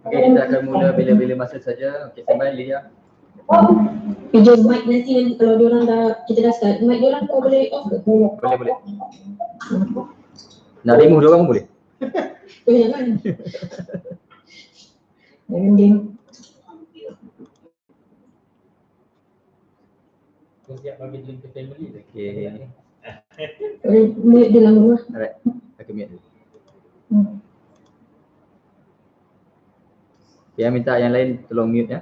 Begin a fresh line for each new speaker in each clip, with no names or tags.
Okey, kita akan mula bila-bila masa saja. Okey, standby Lydia.
Jom mic nanti kalau diorang kita dah start, mic diorang kau boleh off ke?
Boleh. Nak remove dia orang pun boleh.
Jangan. Jangan game.
Kau siap bagi link ke family dah.
Okey.
Mute dia lama lah.
Alright. Aku mute dulu. Okay, minta yang lain tolong mute ya.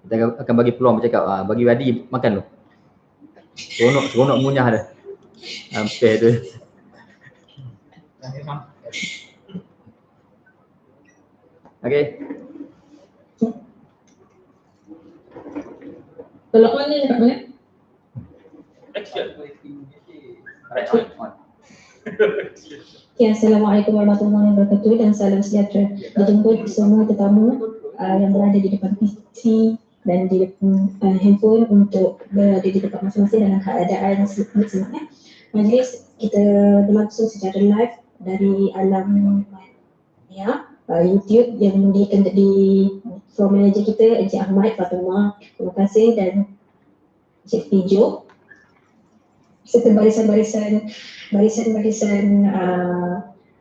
Kita akan bagi peluang bercakap. Bagi Wadi makan dulu. Seronok munyah dah. Hampir tu. Okey.
Kalau on ni kat mana?
Action.
Okay, Assalamualaikum warahmatullahi wabarakatuh dan salam sejahtera. Dijemput semua tetamu yang berada di depan PC dan di depan handphone untuk berada di tempat masing-masing dalam keadaan semangat. Majlis kita berlangsung secara live dari alam YouTube yang dimudahkan di floor manager kita Encik Ahmad, Fatimah, terima kasih, dan Encik Pijo serta barisan-barisan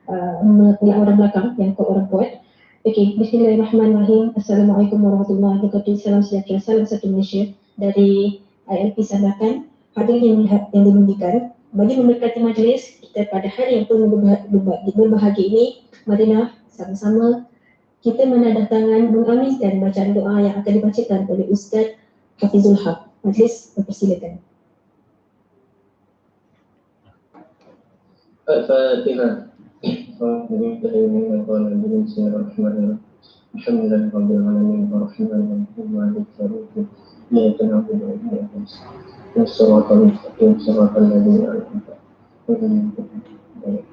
orang belakang yang orang kuat. Okey, bismillahirrahmanirrahim. Assalamualaikum warahmatullahi wabarakatuh. Salam sejahtera, salam satu Malaysia dari ILP Sandakan. Hadirin yang dimuliakan, bagi memberkati majlis kita pada hari yang penuh berbahagia ini, marilah sama-sama kita menandatangan, mengaminkan bacaan doa yang akan dibacakan oleh Ustaz Hafizul Haq. Majlis dipersilakan.
Al-Fatihah. Bismillahirrahmanirrahim. Alhamdulillahirabbil alamin arrahmanirrahim maliki yaumiddin. Iyyaka na'budu wa iyyaka nasta'in. Shiratal mustaqim shiratal ladzina an'amta 'alaihim.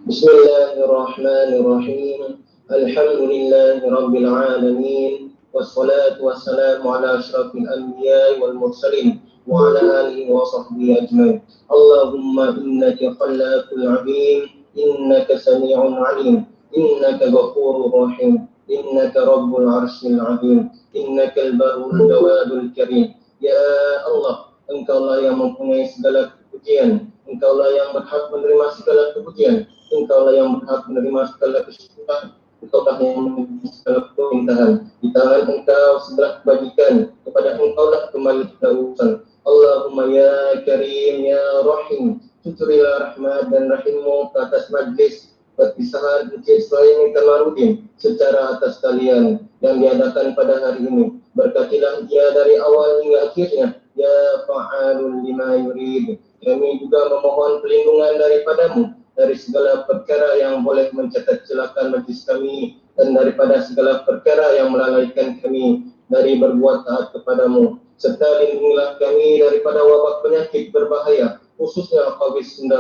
Bismillahirrahmanirrahim. Alhamdulillahirabbil alamin. Wassalatu wassalamu ala asyrafil anbiya'i wal mursalin wa ala alihi wa sahbihi ajma'in. Allahumma innaka khallaqul 'alim, innaka sami'un 'alim, innaka ghafurur rahim, innaka rabbul 'arsyil 'azim, innakal barrul jawadul karim. Ya Allah, Engkaulah yang mempunyai segala kepujian, Engkaulah yang berhak menerima segala kepujian, Engkaulah yang berhak menerima segala kesyukuran, Engkaulah yang memiliki segala pemerintahan. Di tangan Engkau segala kebajikan, kepada Engkaulah kembali urusan. Allahumma ya Karim ya Rahim, tuturilah rahmat dan rahimmu ke atas majlis perpisahan Encik Sulaiman Kamarudin secara atas kalian yang diadakan pada hari ini. Berkatilah dia dari awal hingga akhirnya. Ya fa'alul lima yurid. Kami juga memohon perlindungan daripadamu dari segala perkara yang boleh mencatat celakan majlis kami dan daripada segala perkara yang melalaikan kami dari berbuat taat kepadamu. Serta lindungilah kami daripada wabak penyakit berbahaya, khususnya COVID-19.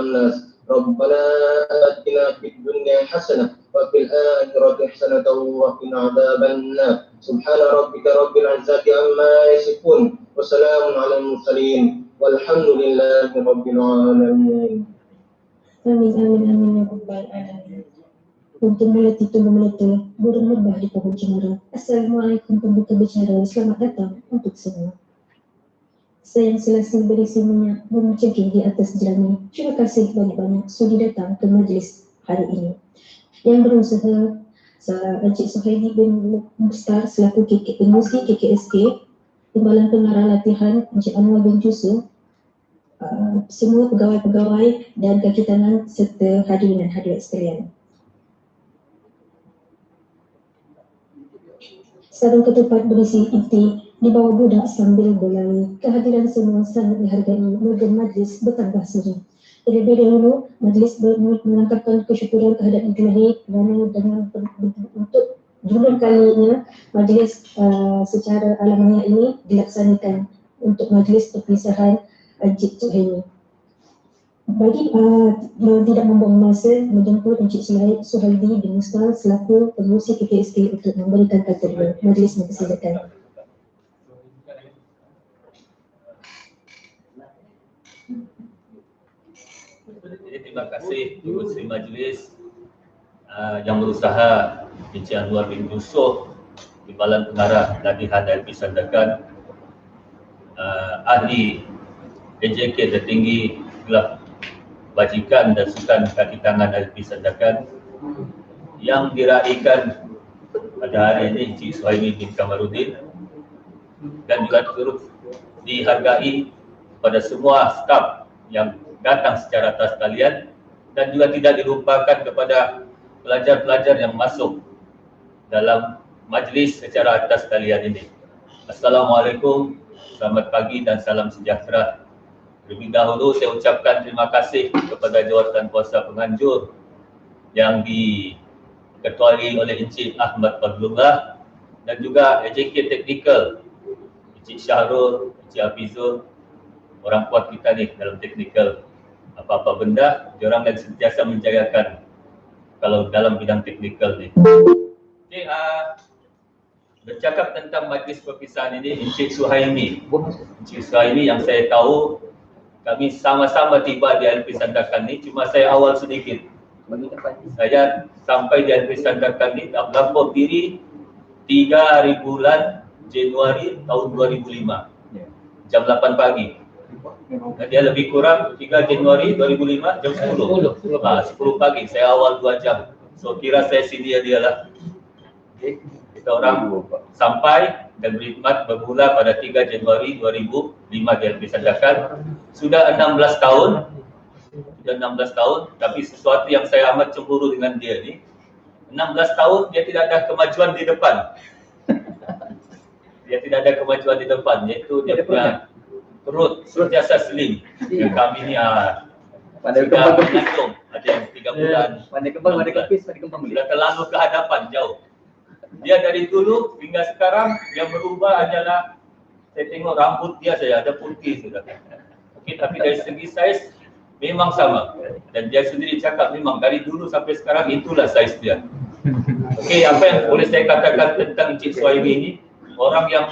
Rabbana atina fid dunya hasanah wa fil akhirati hasanatan wa qina adzabannar. Subhana rabbika rabbil izzati amma yasifun wa salamun alal mursalin walhamdulillahi rabbil alamin.
Amin ya rabbal alamin. Untuk mulut itu memeleta, burung merbah di pohon cemara. Assalamualaikum pembuka bicara, selamat datang untuk semua. Sayang selasi berisi minyak mencegih di atas jerami. Terima kasih banyak-banyak sudi datang ke majlis hari ini. Yang berusaha Encik Suhaili bin Mustar selaku pengurusi KKSK, Timbalan Pengarah Latihan Encik Anwar bin Jusuf, semua pegawai-pegawai dan kaki tangan serta hadirin dan hadirat sekalian. Sarung ketupat berisi inti di bawah budak sambil berlari. Kehadiran semua sangat dihargai. Moga majlis bertambah seru. Terlebih dahulu, majlis melangkahkan kesyukuran kehadiran Ilahi kerana dengan untuk jumlah kalinya majlis secara alamiah ini dilaksanakan untuk majlis perpisahan Encik Suhaili. Bagi tidak membuang masa menjemput Encik Suhaidi bin Mustal selaku pengurusi KKSK untuk memberikan kata majlis mempersilakan.
Jadi terima kasih pengurusi majlis yang berusaha Encik Anwar bin Yusuf, Timbalan Pengarah Latihan LP Sandakan, ahli AJK tertinggi Kelab Bajikan dan Sukan Kaki Tangan LP Sandakan, yang diraikan pada hari ini Encik Suhaimi bin Kamarudin, dan juga turut dihargai pada semua staf yang datang secara atas sekalian, dan juga tidak dilupakan kepada pelajar-pelajar yang masuk dalam majlis secara atas sekalian ini. Assalamualaikum, selamat pagi dan salam sejahtera. Terlebih dahulu saya ucapkan terima kasih kepada Jawatan Kuasa Penganjur yang diketuai oleh Encik Ahmad Fadlullah, dan juga AJK Technical, Encik Syahrul, Encik Hafizul, orang kuat kita ni dalam teknikal. Apa-apa benda, diorang yang sentiasa menjagakan kalau dalam bidang teknikal ni. Okay, bercakap tentang majlis perpisahan ini, Encik Suhaimi. Encik Suhaimi yang saya tahu, kami sama-sama tiba di LP Sandakan ni, cuma saya awal sedikit. Saya sampai di LP Sandakan ni, lapor diri 3 hari bulan Januari tahun 2005, jam 8 pagi. Dia lebih kurang 3 Januari 2005 jam 10. 10 pagi, saya awal 2 jam. So kira saya senior dia lah. Kita orang sampai dan berkhidmat bermula pada 3 Januari 2005 di LP Sandakan. Sudah 16 tahun. Tapi sesuatu yang saya amat cemburu dengan dia ni, 16 tahun dia tidak ada kemajuan di depan. Dia tidak ada kemajuan di depan, iaitu dia punya perut sentiasa slim. Yang kami ni sudah menghitung, ada yang 3 bulan,
Pandai kembang, pandai kepis, pandai kembang
sudah terlalu ke hadapan jauh. Dia dari dulu hingga sekarang yang berubah adalah saya tengok rambut dia saya ada putih sudah. Okey, tapi dari segi saiz memang sama. Dan dia sendiri cakap memang dari dulu sampai sekarang itulah saiz dia. Okey, apa yang boleh saya katakan tentang Encik Suhaimi ini, orang yang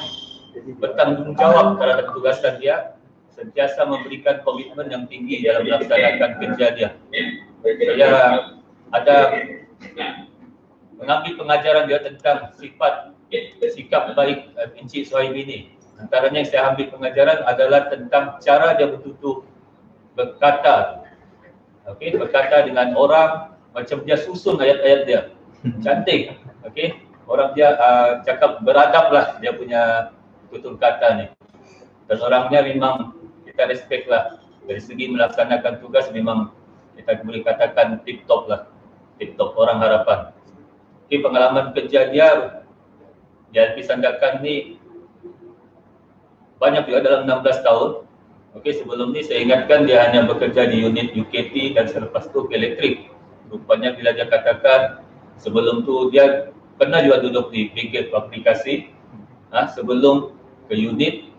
bertanggungjawab terhadap tugasan dia, sentiasa memberikan komitmen yang tinggi dalam melaksanakan kerja dia. Saya ada mengambil pengajaran dia tentang sikap baik Encik Suhaimi ini. Antaranya yang saya ambil pengajaran adalah tentang cara dia bertutur berkata. Okey, berkata dengan orang macam dia susun ayat-ayat dia. Cantik. Okey, orang dia cakap beradab lah dia punya tutur kata ni. Dan orangnya memang kita respect lah. Dari segi melaksanakan tugas memang kita boleh katakan tip-top lah. Tip-top, orang harapan. Okay, pengalaman kerja dia di LP Sandakan ni banyak juga dalam 16 tahun. Okey, sebelum ni saya ingatkan dia hanya bekerja di unit UKT dan selepas tu ke elektrik. Rupanya bila dia katakan sebelum tu dia pernah juga duduk di bengkel aplikasi sebelum ke unit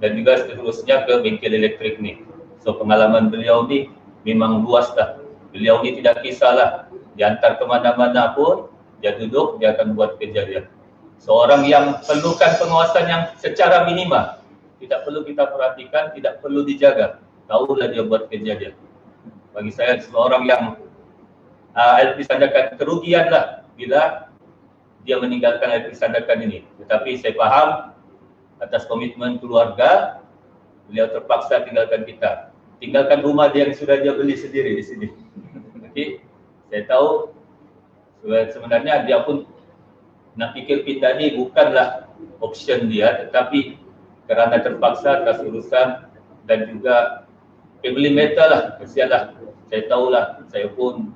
dan juga seterusnya ke bengkel elektrik ni. So pengalaman beliau ni memang luas dah. Beliau ni tidak kisahlah diantar ke mana-mana pun dia duduk, dia akan buat kerja dia. Seorang yang perlukan pengawasan yang secara minimal, tidak perlu kita perhatikan, tidak perlu dijaga, tahulah dia buat kerja dia. Bagi saya seorang yang LP Sandakan kerugian lah bila dia meninggalkan LP Sandakan ini. Tetapi saya faham atas komitmen keluarga, beliau terpaksa tinggalkan kita. Tinggalkan rumah dia yang sudah dia beli sendiri di sini. Okey, saya tahu sebenarnya dia pun nak fikir pindah ni bukanlah option dia, tetapi kerana terpaksa atas urusan dan juga family matter lah, kesian lah. Saya tahulah, saya pun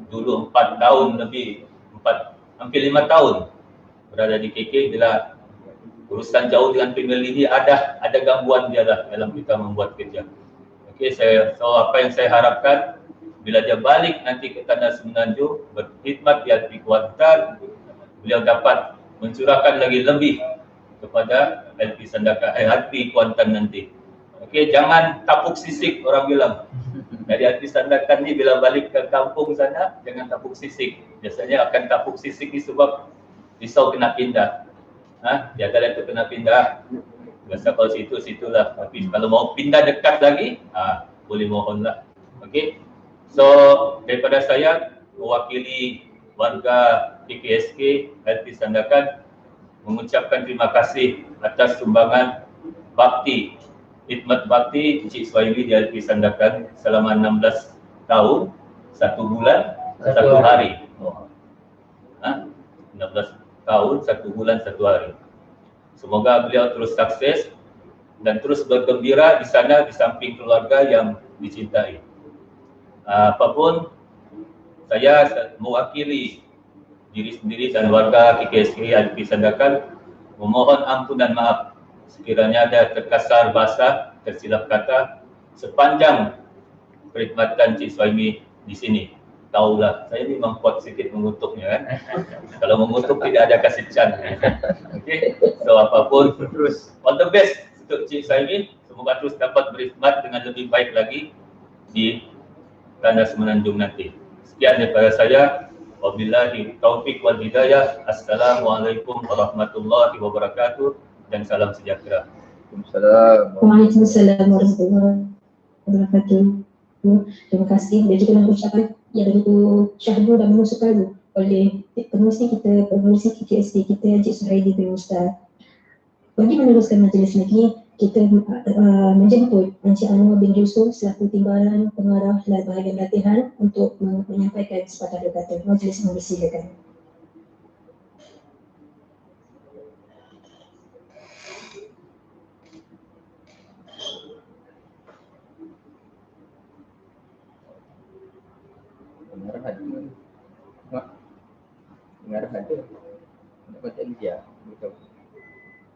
dulu 4 tahun lebih, hampir 5 tahun berada di KK. Bila urusan jauh dengan family ni ada gangguan dia lah dalam kita membuat kerja. Okey, so apa yang saya harapkan bila dia balik nanti ke Tanah Semenanjung berkhidmat di LP Kuantan, beliau dapat mencurahkan lagi lebih kepada LP Sandakan, LP Kuantan nanti. Okey, jangan tapuk sisik orang bilang. Dari arti sandakan ni bila balik ke kampung sana, jangan tapuk sisik. Biasanya akan tapuk sisik ni sebab risau kena pindah. Jaga tu kena pindah. Biasa kalau situlah. Tapi kalau mau pindah dekat lagi, boleh mohonlah. Okey. So daripada saya mewakili warga PKSK LP Sandakan mengucapkan terima kasih atas sumbangan bakti, khidmat bakti Encik Suhaimi di LP Sandakan selama 16 tahun, 1 bulan, 1 hari. 16 tahun, 1 bulan, 1 hari. Semoga beliau terus sukses dan terus bergembira di sana di samping keluarga yang dicintai. Apapun, saya mewakili diri sendiri dan warga KKSK LP Sandakan memohon ampun dan maaf sekiranya ada terkasar bahasa, tersilap kata sepanjang perkhidmatan Cik Suhaimi di sini. Tahulah, saya memang kuat sikit mengutuknya kan. Kalau mengutuk tidak ada kasihan. Okey, so apapun terus all the best untuk Cik Suhaimi. Semoga terus dapat berkhidmat dengan lebih baik lagi di tanah Semenanjung nanti. Sekian daripada saya. Wabillahi taufiq wal hidayah. Assalamualaikum warahmatullahi wabarakatuh dan salam sejahtera.
Waalaikumsalam warahmatullahi wabarakatuh. Terima kasih dan juga nak ucapkan yang begitu syahdu dan mengusukan oleh pengurusi kita, pengurusi KKSK kita, Encik Suhaimi bin Ustaz. Bagi meneruskan majlis lagi, kita menjemput Encik Anwar bin Yusuf selaku Timbalan Pengarah Bahagian Latihan untuk menyampaikan sepatah dua kata. Majlis mempersilakan.
Pengarah ada. Nak baca dia.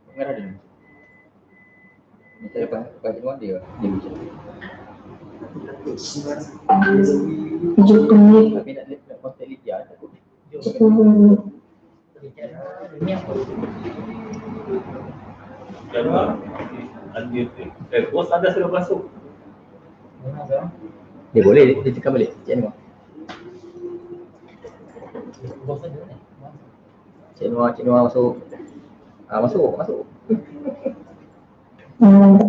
Pengarah ada. Saya baca dia bicara.
7 menit.
Tapi nak kontak dia takut.
10 menit.
Bos ada sudah masuk.
Dia boleh dia cakap balik. Cik Anwar. Cik Anwar masuk. Masuk.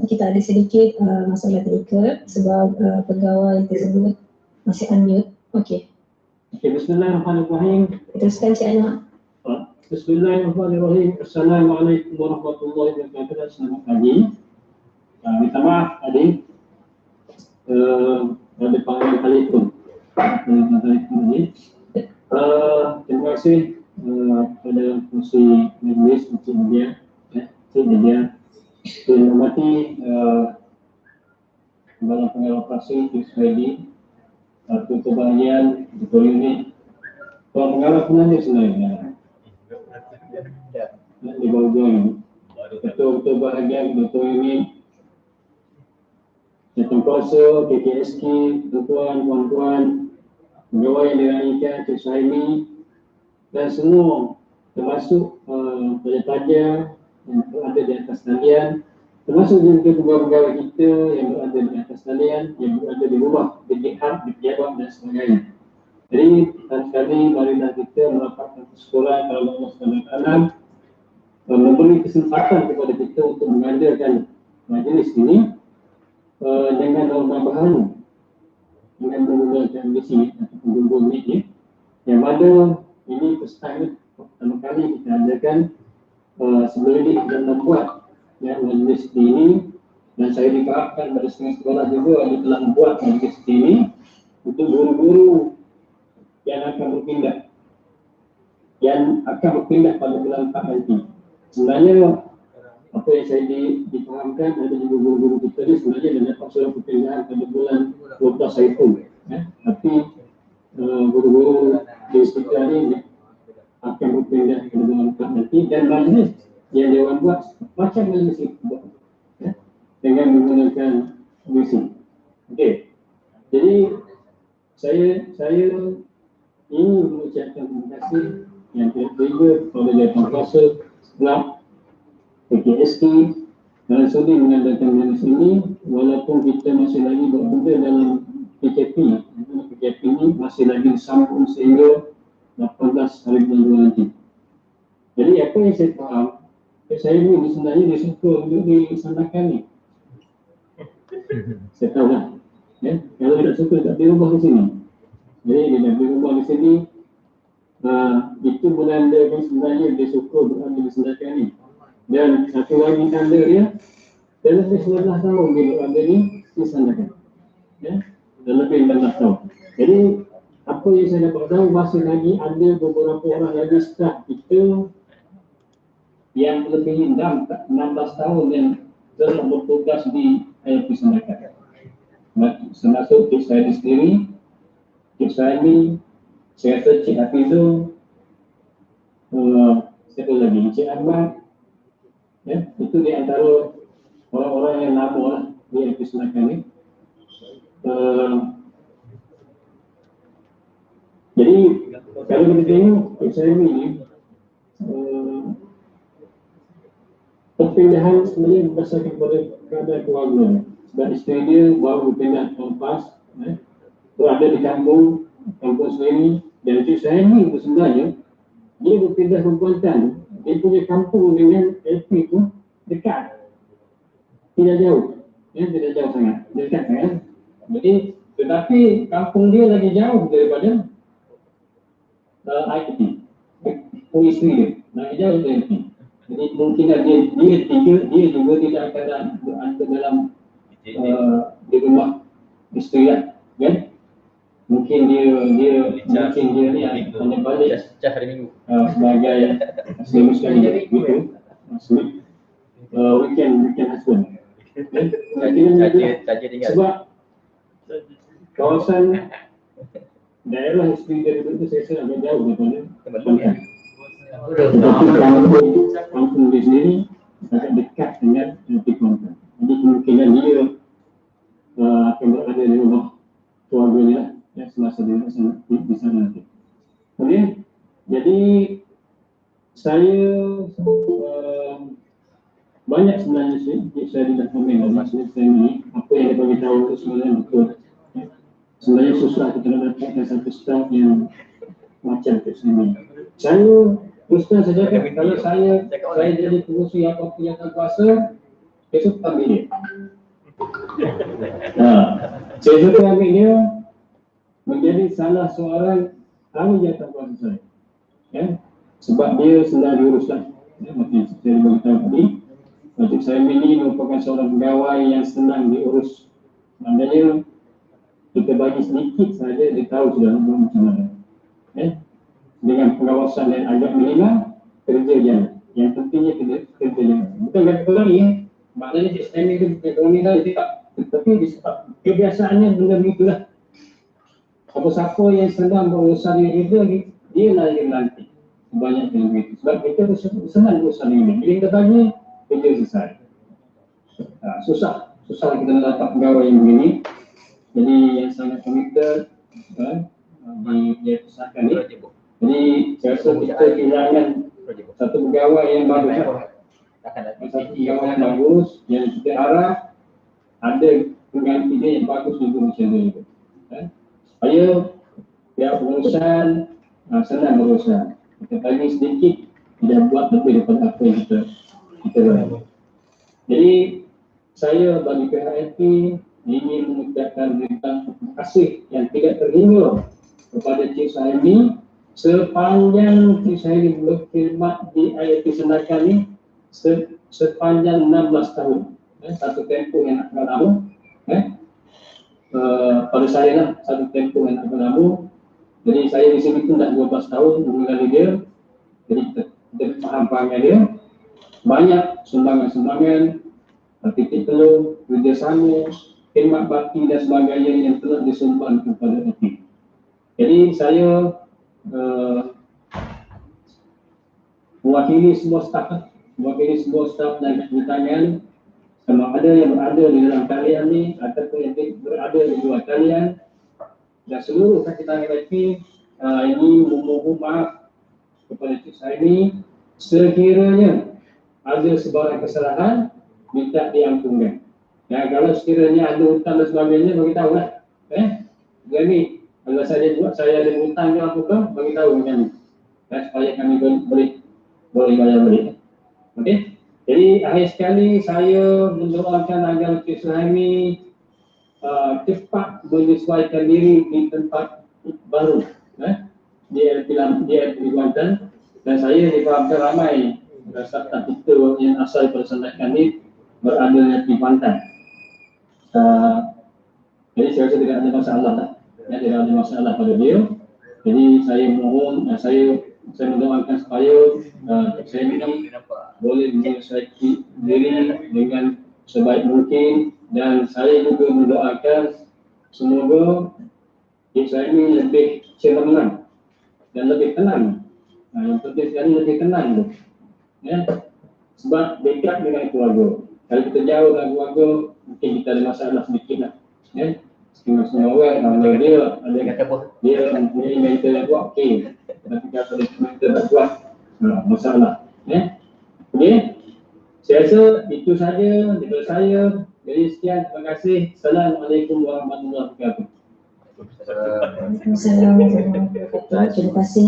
Kita ada sedikit masalah teknikal sebab pegawai tersebut masih unmute. Okey.
Bismillahirrahmanirrahim.
Teruskan Cik Anwar.
Bismillahirrahmanirrahim. Assalamualaikum warahmatullahi wabarakatuh. Selamat pagi. Minta maaf tadi ada panggilan telefon. Terima kasih kepada Pengerusi Majlis Encik Media, saya hormati Kepala Pengarah Operasi Encik Suhaimi, Ketua Bahagian, Ketua Unit, Tuan Pengarah Penanda sebenarnya. Di bawah ini, Ketua Bahagian, Ketua Unit, Ketua Kuasa, KKSK, tuan-tuan, puan-puan, pegawai yang diraikan Encik Suhaimi dan semua termasuk pelajar-pelajar yang berada di atas talian, termasuk juga pegawai-pegawai kita yang berada di atas talian, yang berada di rumah, di jihad, di pejabat dan sebagainya. Jadi, sekali marilah kita merapatkan sekolah kalau Allah SWT memberi kesempatan kepada kita untuk mengadakan majlis ini dengan norma baharu, dengan menggunakan misi ataupun Google Meet ni, yang mana ini pertama kali kita adakan. Sebelum ini kita membuat majlis ini dan saya diharapkan pada setengah sekolah juga yang telah membuat majlis ini untuk guru-guru yang akan berpindah pada bulan 4 nanti. Sebenarnya apa yang saya difahamkan ada juga guru-guru kita ni sebenarnya dah dapat surat perpindahan pada bulan 12 April. Tapi guru-guru di sekitar ini akan berpindah ke bulan 4 nanti dan majlis yang dia orang buat macam majlis itu dengan menggunakan misi. Okey. Jadi saya ingin mengucapkan terima kasih yang terima kepada Dewan Kuasa Sebelak PKSK dan sudi mengadakan majlis ini walaupun kita masih lagi berada dalam PKP. PKP ini masih lagi disambung sehingga 18 hari bulan nanti. Jadi apa yang saya faham, saya ini sebenarnya dia suka untuk dilaksanakan ni. Saya tahu lah. Ya, kalau tidak suka tak boleh ubah di sini. Jadi dia dah boleh ubah di sini. Itu menanda sebenarnya dia suka untuk dilaksanakan ni. Dan satu lagi tanda dia, dalam lebih 19 tahun dia berada ni dilaksanakan. Ya, dan lebih 19 tahun. Jadi apa yang saya dapat tahu, masih lagi ada beberapa orang lagi staf kita yang lebih 16 tahun yang telah bertugas di ILP Sandakan. Termasuk Cik saya sendiri, Cik saya ni, saya rasa Cik Hafizul, siapa lagi, Cik Ahmad, ya, itu di antara orang-orang yang lama lah di ILP Sandakan ni. Jadi kalau kita tengok Cik saya ni, perpindahan sebenarnya berdasarkan kepada keadaan keluarga. Sebab isteri dia baru berpindah lepas, berada di kampung sendiri. Dan Cik saya ni sebenarnya dia berpindah ke Kuantan. Dia punya kampung dengan LP tu dekat, tidak jauh, ya, tidak jauh sangat, dekat kan. Jadi tetapi kampung dia lagi jauh daripada IPT. Isteri dia lagi jauh dari IPT. Jadi kemungkinan dia juga tidak akan berada dalam di rumah isteri lah, kan? Mungkin dia ni hanya balik
hari Minggu.
Sebagai seminggu sekali gitu. Weekend husband.
Saja tinggal.
Sebab kawasan daerah isteri dia duduk tu saya rasa agak jauh daripada Kuantan. Kampung dia sendiri agak dekat dengan Kuantan. Jadi kemungkinan dia akan berada di rumah keluarganya ya, semasa dia di sana nanti. Kemudian, jadi saya banyak sebenarnya saya tidak komen maksud saya ini apa yang dia bagi tahu itu sebenarnya betul. Sebenarnya susah kita nak dapatkan satu staff yang macam itu sendiri. Saya teruskan saja kalau saya jadi pengurusi apa-apa yang akan kuasa, saya suka ambil dia. Saya suka ambil dia menjadi salah seorang ahli jawatan kuasa saya. Ya? Sebab dia senang diuruskan. Ya, macam saya beritahu tadi, Cik saya ini merupakan seorang pegawai yang senang diurus. Maknanya kita bagi sedikit saja dia tahu sudah macam mana. Ya? Dengan pengawasan yang agak minimal, kerja jalan. Yang pentingnya kerja jalan. Bukan kata lagi ya. Maknanya Cik saya ini ekonomi dah tidak. Tapi kebiasaannya benda begitulah. Siapa-siapa yang sedang berurusan dengan kita, dia lah yang nanti. Banyak yang begitu. Sebab kita senang berurusan dengan dia. Bila kita bagi, kerja selesai. Susah kita nak dapat pegawai yang begini. Jadi yang sangat committed di perusahaan ni. Jadi saya rasa kita kehilangan satu pegawai yang bagus. Satu pegawai yang bagus, yang kita harap ada pengganti dia yang bagus untuk macam itu. Supaya pihak pengurusan senang berurusan. Kita bagi sedikit, tidak buat lebih daripada apa yang kita buat. Jadi saya bagi pihak LP ingin mengucapkan terima kasih yang tidak terhingga kepada Cik Saimi sepanjang Cik Saimi berkhidmat di ILP Sandakan ini sepanjang 16 tahun. Satu tempoh yang agak lama. Pada saya lah satu tempoh yang agak lama. Jadi saya di sini pun dah 12 tahun mengenali dia. Jadi kita faham-fahamnya dia. Banyak sumbangan-sumbangan, titik telur, kerjasama, khidmat bakti dan sebagainya yang telah disumbang kepada LP. Jadi saya mewakili semua staf dan kejutangan, sama ada yang berada di dalam talian ni ataupun yang berada di luar talian dan seluruh kakitan LP ini memohon maaf kepada Cik Saimi sekiranya ada sebarang kesalahan minta diampunkan. Ya, kalau sekiranya ada hutang dan sebagainya, beritahulah. Jadi kalau saya ada hutang ke apa ke, bagi tahu macam ni. Supaya kami boleh bayar balik. Okey. Jadi akhir sekali saya mendoakan agar Cik Suhaimi cepat menyesuaikan diri di tempat baru, di Kuantan, dan saya difahamkan ramai rakyat kita yang asal Persendakan ini berada di Kuantan. Jadi saya rasa tidak ada masalah lah, tidak ada masalah pada dia. Jadi saya mohon, saya mendoakan supaya saya ini boleh menyesuaikan diri dengan sebaik mungkin, dan saya juga mendoakan semoga saya ini lebih cemerlang dan lebih tenang. Yang penting sekali lebih tenang tu. Ya. Sebab dekat dengan keluarga. Kalau kita jauh dengan keluarga, mungkin kita ada masalah sedikit lah. Ya. Semua orang namanya dia mempunyai mental yang kuat, okey. Tapi kalau mental tak kuat, masalah. Ya. Okey. Saya rasa itu saja daripada saya. Jadi sekian, terima kasih. Assalamualaikum warahmatullahi wabarakatuh.
Waalaikumsalam warahmatullahi wabarakatuh. Terima kasih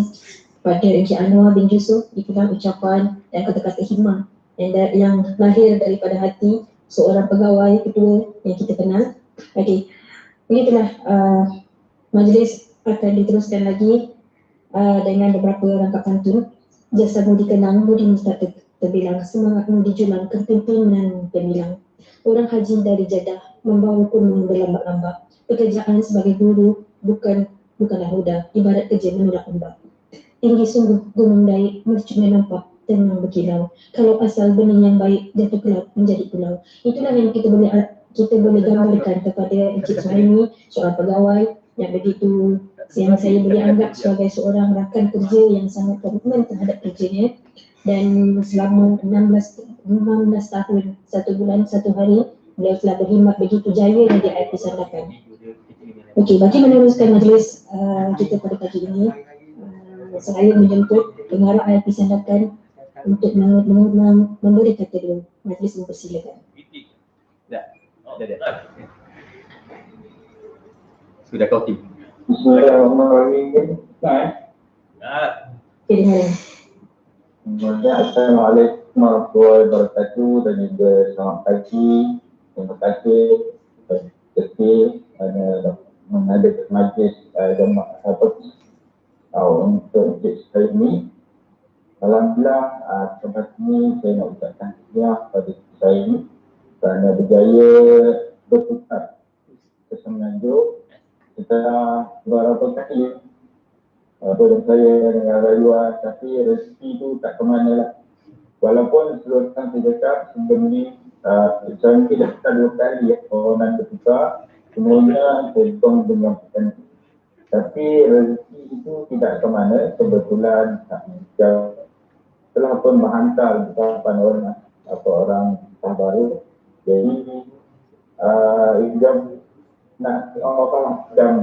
kepada Encik Anwar bin Yusuf ikutan ucapan dan kata-kata hikmah yang lahir daripada hati seorang pegawai ketua yang kita kenal. Okey, begitulah majlis akan diteruskan lagi dengan beberapa rangkap pantun. Jasa budi kenang, budi mustaqim terbilang, semangat budi julang, kepimpinan terbilang. Orang haji dari Jeddah membawa kunung berlambat-lambat. Pekerjaan sebagai guru bukanlah mudah, ibarat kerja menolak ombak. Tinggi sungguh gunung Daik, mercunya nampak tenang berkilau. Kalau asal benih yang baik jatuh ke laut menjadi pulau. Itulah yang kita boleh gambarkan kepada Encik Suhaimi, seorang pegawai yang begitu yang saya boleh anggap sebagai seorang rakan kerja yang sangat komitmen terhadap kerjanya, dan selama 16 tahun, 1 bulan 1 hari beliau telah berkhidmat begitu jaya di IP Sandakan. Okey, bagi meneruskan majlis kita pada pagi ini, saya menjemput pengarah IP Sandakan untuk memberi kata dulu. Majlis mempersilakan.
Sudah kau tim.
Bismillahirrahmanirrahim.
Okey, dengar.
Assalamualaikum warahmatullahi wabarakatuh, dan juga selamat pagi. Terima kasih kerana mengadakan majlis jemaah untuk Encik Suhaimi. Alhamdulillah, tempat ini saya nak ucapkan tahniah pada Encik Suhaimi kerana berjaya bertukar ke Semenanjung setelah beberapa kali dan saya dengan rayuan, tapi rezeki itu tak ke mana lah. Walaupun seluruh saya cakap sebelum ni saya mungkin dah tukar 2 kali permohonan bertukar, semuanya terhitung dengan potensi. Tapi rezeki itu tidak ke mana, kebetulan telah pun menghantar beberapa orang baru. Jadi jam nak jam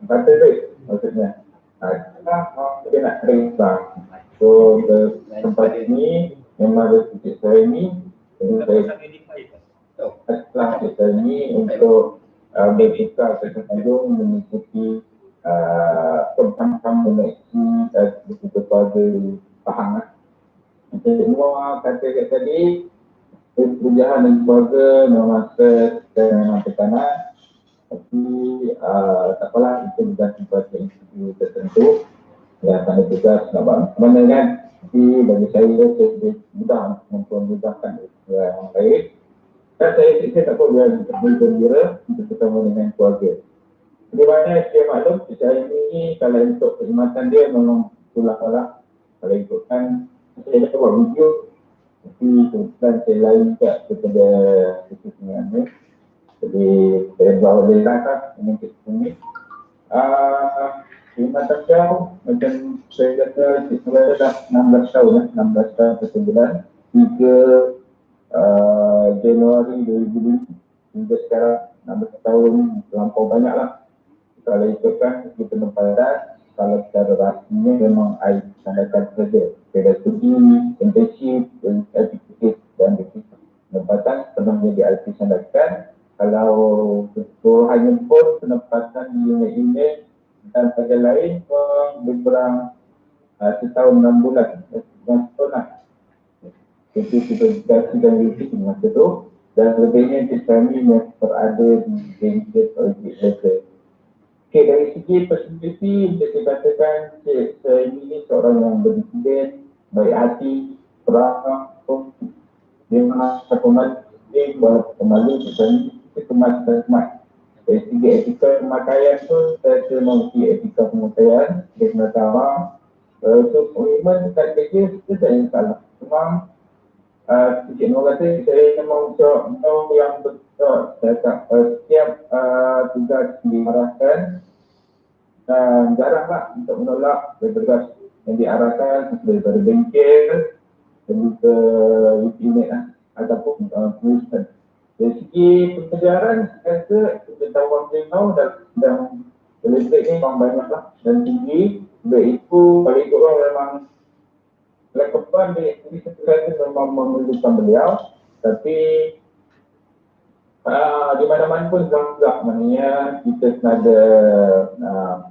kata baik maksudnya kita nak terima. So tempat ini memang rezeki saya ni, jadi saya setelah kita ini untuk bertukar ke Semenanjung mengikuti sama-sama koneksi kepada Pahang. Semua kata tadi pekerjaan dan keluarga memang stres dan memang tekanan, tapi tak apalah, itu bergantung pada institusi tertentu yang akan tugas nak buat mana kan. Tapi bagi saya mudah memudahkan orang lain, dan saya tak boleh bergembira untuk bertemu dengan keluarga. Di mana saya maklum saya ini kalau untuk perkhidmatan dia memang tulah-tulah. Kalau ikutkan saya dah buat video, tapi kebetulan saya lain kat kepada khusus dengan ni. Jadi saya bawa dia lah dengan kita ni. Perkhidmatan jauh macam saya kata saya dah 16 tahun 16 tahun 1 bulan 3 Januari 2005 hingga sekarang 16 tahun, terlampau banyak lah. Kalau ikutkan kita tempatan, kalau secara rasminya memang I Sandakan saja. Saya studi, internship, certificate dan begitu. Tempatan pernah menjadi IP Sandakan. Kalau keseluruhannya pun penempatan pendapatan di unit-unit dan kerja lain pun lebih kurang setahun 6 bulan. Setahun lah. Jadi sertifikasi dan revisi masa tu. Dan lebihnya kami yang berada di bengkel projek level. Okay, dari segi personality bisa dikatakan Cik Suhaimi ni seorang yang berdisiplin, baik hati, peramah pun dia merasa pemalu, walaupun pemalu Cik Suhaimi itu kemas. Dari segi etika pemakaian pun saya memiliki etika pemakaian, dia merasa awam. Untuk komitmen dekat kerja itu tak ada salah. Cuma Cik Nur kata saya memang yang betul setiap tugas diarahkan dan jaranglah untuk menolak bertugas yang diarahkan daripada bengkel dan ke unit ataupun perusahaan. Dari segi pengejaran saya rasa pengetahuan beliau dan elektrik ni memang banyaklah dan tinggi. Itu kalau ikut orang memang lekapan di sekitar itu memang memerlukan beliau, tapi di mana-mana pun juga maknanya kita ada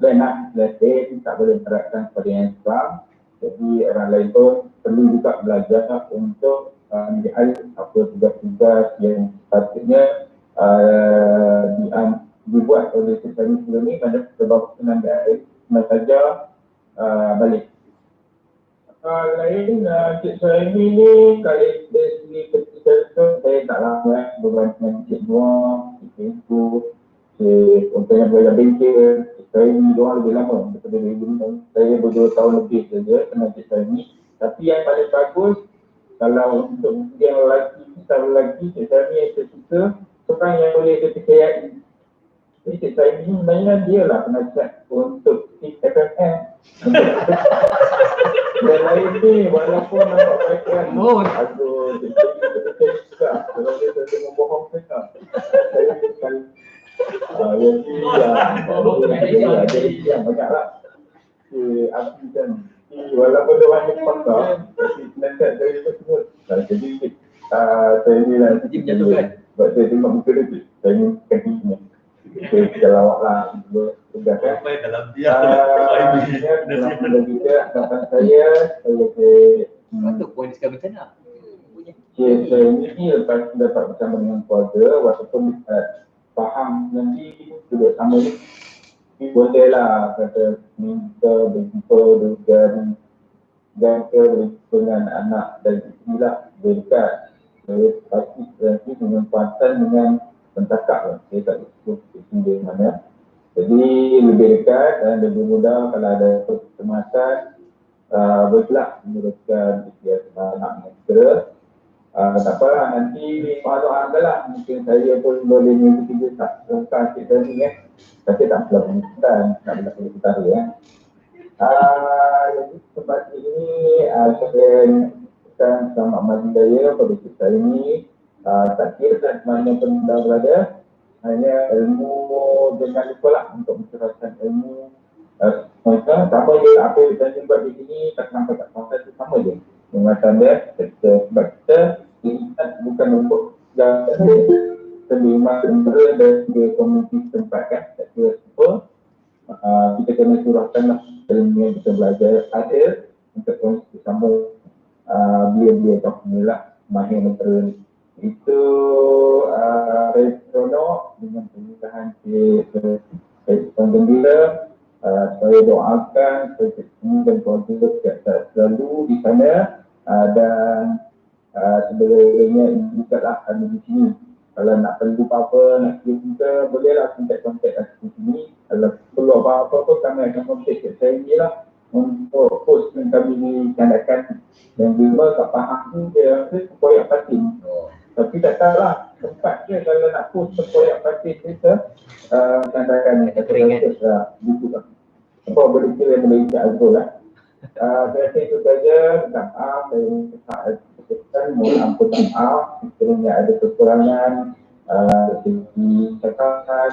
plan plan A, tak boleh terapkan kepada yang Islam. Jadi orang lain pun perlu juga belajar untuk menjadi apa tugas-tugas yang sepatutnya dibuat oleh sesuatu sebelum ni pada sebab penandaan saja balik. Lain Cik Suhaimi ni kalau dari segi keputusan saya tak lama berbanding dengan Cik Noor, Cik Facebook, Cik Untanya Berada Bengkel. Cik Suhaimi diorang lebih lama daripada 2006. Saya ber2 tahun lebih saja kenal Cik Suhaimi. Tapi yang paling bagus kalau untuk yang lelaki, secara lelaki Cik Suhaimi yang saya suka seorang yang boleh dipercayai. Jadi Cik Suhaimi ni sebenarnya dia lah penasihat untuk FMM. Dan lain ni walaupun nampak baikkan aduh Cik Suhaimi suka kalau dia selalu membohong kita. Saya bukan jadi yang banyak lah api kan walaupun dia banyak pakar tapi penasihat saya pun semua jadi saya ni lah sebab saya tengok muka dia saya ni kakinya kita lawak lah sudah kan
dalam dia
saya
Patut poin sekarang macam mana?
saya ni lepas dapat bersama dengan keluarga walaupun faham nanti duduk sama ni boleh lah kata minta berjumpa dan berjumpa dengan anak dan isteri lah dekat. Saya pasti nanti penyempatan dengan pentakak lah. Saya tak tahu dia mana. Jadi lebih dekat dan lebih mudah kalau ada kecemasan bolehlah meneruskan ikhtiar anak segera. Tak apalah nanti maklum lah mungkin saya pun boleh mengikuti dia tak tentang kita ni tapi tak perlu penelitian tak perlu utara jadi sebab ini saya kan selamat maju daya pada kita ini tak kira kat mana pun dah berada hanya ilmu jangan lupa lah untuk mencerahkan ilmu mereka sama je apa yang kita buat di sini tak sampai tak sampai itu sama je mengatakan dia sebab kita bukan untuk terima antara dan komuniti tempat kan tak kira apa kita kena curahkan lah ilmu yang kita belajar ada untuk bersama beliau-beliau tak inilah mahir mentera ni itu saya seronok dengan pernikahan saya gembira saya doakan saya dan keluarga selalu di sana dan sebenarnya ikutlah kami di sini. Kalau nak perlu apa-apa, nak kita bolehlah kontak di sini. Kalau perlu apa-apa pun kami akan kontak saya ni lah untuk post yang kami ni candakan. Dan bila tak faham tu dia rasa koyak patin. Tapi tak tahu lah tempat dia kalau nak post koyak patin kita candakan ni. Buku lah. Apa boleh kira yang boleh ikut Azrul lah. Saya rasa itu saja. Minta maaf, saya mohon ampun dan maaf sekiranya ada kekurangan segi cakapan,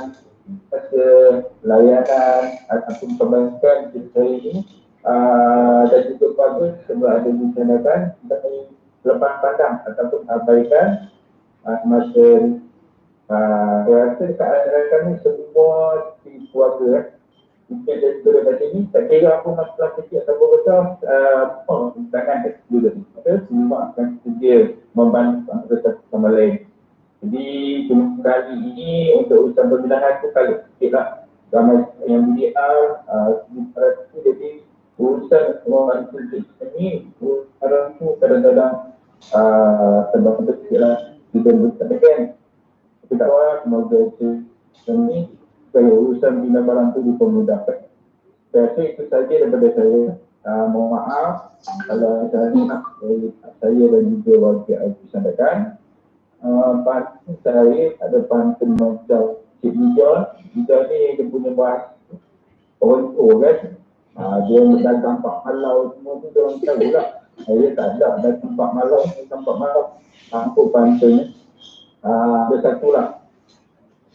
layanan ataupun perbaikan kita ini dan juga bagus sebab ada dicandakan dari lepas pandang ataupun abaikan masa Saya rasa dekat area kami semua di keluarga mungkin dari sudut macam ni, tak kira apa masalah kecil atau besar, tangan dulu semua akan sedia membantu satu sama lain. Jadi kali ini untuk urusan pembinaan tu kali sikit lah, ramai yang BDR, jadi urusan orang kulit ni orang tu kadang-kadang terbantu sikit lah kita berkata-kata. Kita tak tahu semoga ini kalau urusan bina barang tu dipermudahkan. Saya rasa itu saja daripada saya. Mohon maaf kalau saya nak saya dan juga warga IT Sandakan. Pantun saya ada pantun macam Cik Nijon. Nijon ni dia punya bahasa orang tua kan. Dia dagang pak malau semua tu dia orang tahu lah. Saya tak ada dagang pak malau, Apa pantunnya. Ada satu lah.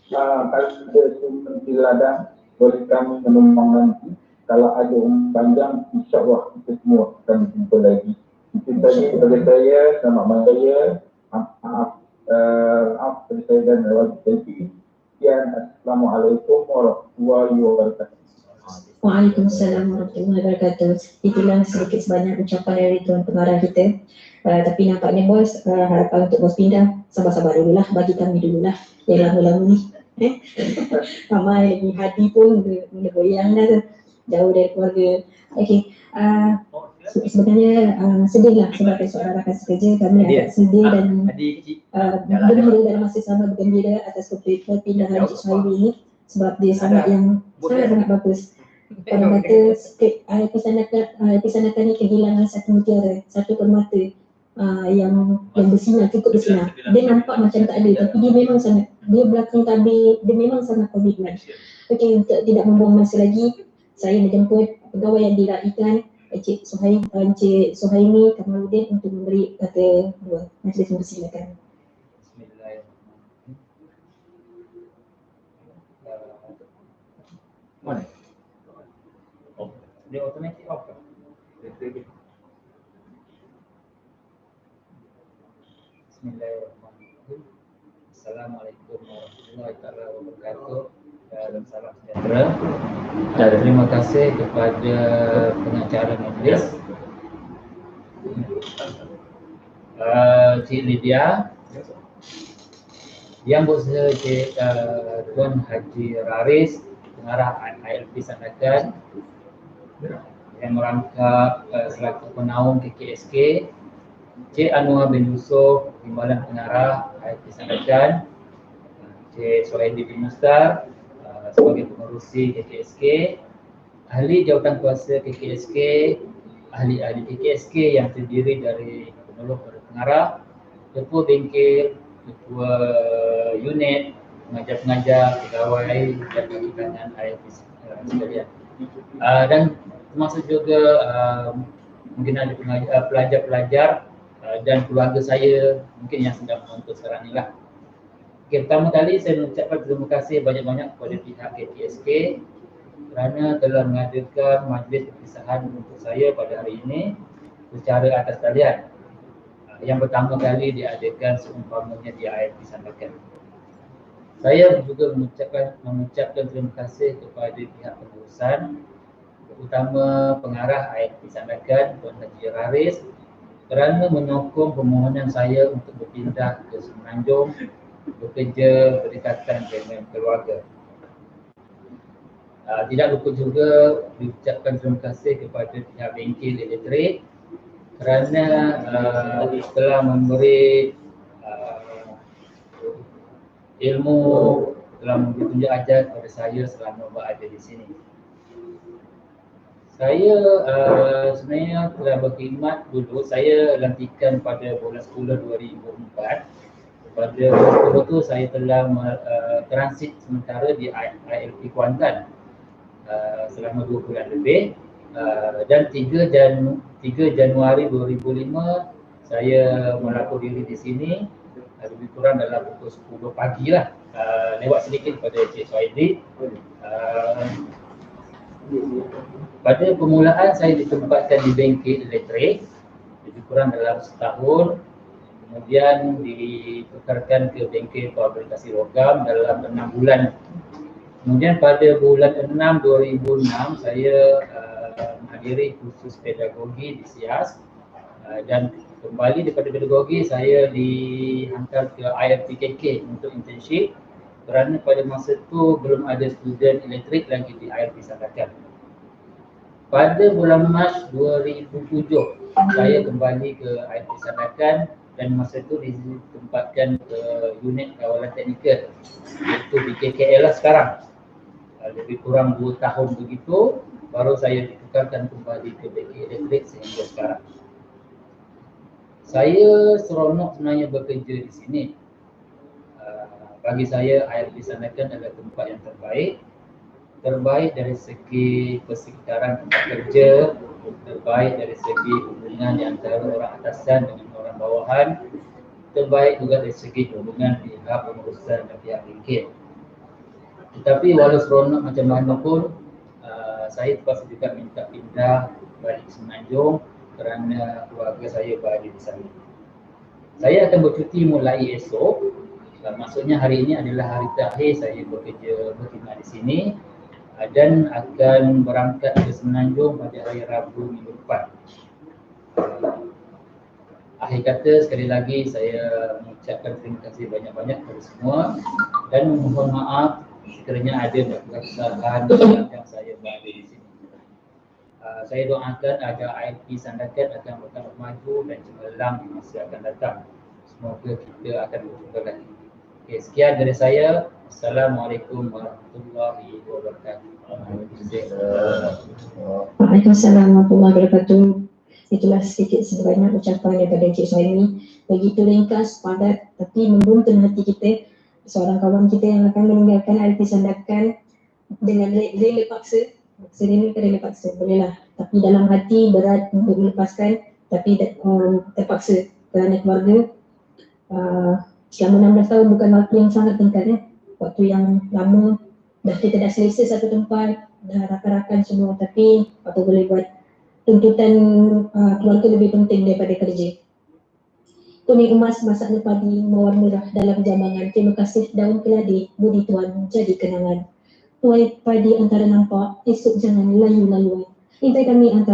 Kalau ada sumber di ladang, boleh kami menumpang nanti. Kalau ada umur panjang, insyaAllah kita semua akan berjumpa lagi. Itu saja kepada saya, selamat malam saya. Maaf kepada saya dan warga TV. Sekian, Assalamualaikum warahmatullahi wabarakatuh.
Waalaikumsalam warahmatullahi wabarakatuh. Itulah sedikit sebanyak ucapan dari Tuan Pengarah kita. Tapi nampaknya bos, harapan untuk bos pindah, sabar-sabar dululah, bagi kami dululah yang lama-lama ni. Ramai lagi hadi pun mula goyang dah tu, jauh dari keluarga. Okey, sebenarnya sedih lah sebab seorang rakan sekerja kami agak sedih dan bergembira dalam masa sama, bergembira atas perpindahan Cik Suhaimi ini sebab dia sangat bagus. Pada kata Pisanakan ni kehilangan satu mutiara, satu permata yang bersinar, cukup bersinar. Dia nampak macam tak ada, tapi dia memang sangat, dia belakang tabir, dia memang sangat komitmen. Okey, untuk tidak membuang masa lagi, saya menjemput pegawai yang diraikan Cik Suhaimi Kamaluddin untuk memberi kata dua. Majlis mempersilakan.
Bismillahirrahmanirrahim. Mana? Dia automatic off kan? Bismillahirrahmanirrahim. Assalamualaikum warahmatullahi wabarakatuh. Dan salam sejahtera. Dan terima kasih kepada pengacara majlis, Cik Lydia, Yang Bersama Cik Tuan Haji Raris, Pengarah ILP Sandakan, yang merangkap selaku penaung KKSK, Cik Anwar bin Yusof, Timbalan Pengarah ILP Sandakan, Cik Suhaimi bin Mustar sebagai pengerusi KKSK, ahli jawatan kuasa KKSK, ahli-ahli KKSK yang terdiri dari penolong pengarah, ketua bengkel, ketua unit, pengajar-pengajar, pegawai dan kalangan ILP sekalian. Dan termasuk juga mungkin ada pelajar-pelajar dan keluarga saya mungkin yang sedang menonton sekarang ni lah. Okay, pertama kali saya mengucapkan terima kasih banyak-banyak kepada pihak KKSK kerana telah mengadakan majlis perpisahan untuk saya pada hari ini secara atas talian. Yang pertama kali diadakan seumpamanya di ILP Sandakan. Saya juga mengucapkan terima kasih kepada pihak pengurusan, terutama pengarah ILP Sandakan Tuan Haji Raris kerana menyokong permohonan saya untuk berpindah ke Semenanjung bekerja berdekatan dengan keluarga. Tidak lupa juga diucapkan terima kasih kepada pihak bengkel elektrik kerana telah memberi ilmu, telah memberi tunjuk ajar kepada saya selama berada di sini. Saya sebenarnya telah berkhidmat dulu, saya lantikan pada bulan 10 2004. Pada bulan 10 tu saya telah transit sementara di ILP Kuantan selama 2 bulan lebih, dan 3 Januari 2005 saya melapor diri di sini lebih kurang dalam pukul 10 pagi lah, lewat sedikit pada Cik Suhaimi. Pada permulaan saya ditempatkan di bengkel elektrik lebih kurang dalam setahun. kemudian ditukarkan ke bengkel fabrikasi logam dalam 6 bulan. Kemudian pada bulan 6 2006 saya menghadiri kursus pedagogi di SIAS dan kembali daripada pedagogi saya dihantar ke IRPKK untuk internship kerana pada masa itu belum ada student elektrik lagi di IRP Sandakan. Pada bulan Mac 2007 saya kembali ke IRP Sandakan dan masa itu ditempatkan ke unit kawalan teknikal iaitu di KKL lah sekarang. Lebih kurang 2 tahun begitu baru saya ditukarkan kembali ke bengkel elektrik sehingga sekarang. Saya seronok sebenarnya bekerja di sini. Bagi saya IRP Sandakan adalah tempat yang terbaik dari segi persekitaran tempat kerja, terbaik dari segi hubungan di antara orang atasan dengan orang bawahan, terbaik juga dari segi hubungan pihak pengurusan dan pihak bengkel. Tetapi walau seronok macam mana pun, saya terpaksa juga minta pindah balik Semenanjung kerana keluarga saya berada di sana. Saya akan bercuti mulai esok. Maksudnya hari ini adalah hari terakhir saya bekerja berkhidmat di sini dan akan berangkat ke Semenanjung pada hari Rabu minggu depan. Akhir kata sekali lagi saya mengucapkan terima kasih banyak-banyak kepada semua dan memohon maaf sekiranya ada kesalahan yang saya berada di sini. Saya doakan agar IRP Sandakan akan bertambah maju dan cemerlang di masa akan datang. Semoga kita akan berjumpa lagi. Okay, sekian dari saya. Assalamualaikum warahmatullahi wabarakatuh.
Waalaikumsalam warahmatullahi wabarakatuh. Itulah sedikit sebanyak ucapan daripada Encik Suhaimi. Begitu ringkas, padat, tapi membuntung hati kita. Seorang kawan kita yang akan meninggalkan IRP Sandakan dengan rela paksa. Rela paksa, bolehlah. Tapi dalam hati berat untuk melepaskan, tapi terpaksa kerana keluarga. Selama 16 tahun bukan waktu yang sangat tingkat waktu yang lama, kita dah selesa satu tempat, dah rakan-rakan semua, tapi apa boleh buat, tuntutan keluarga lebih penting daripada kerja. Kuning emas masaknya padi, mawar merah dalam jambangan. Terima kasih daun keladi, budi tuan jadi kenangan. Tuai padi antara nampak, esok jangan layu-layuan. Intai kami antara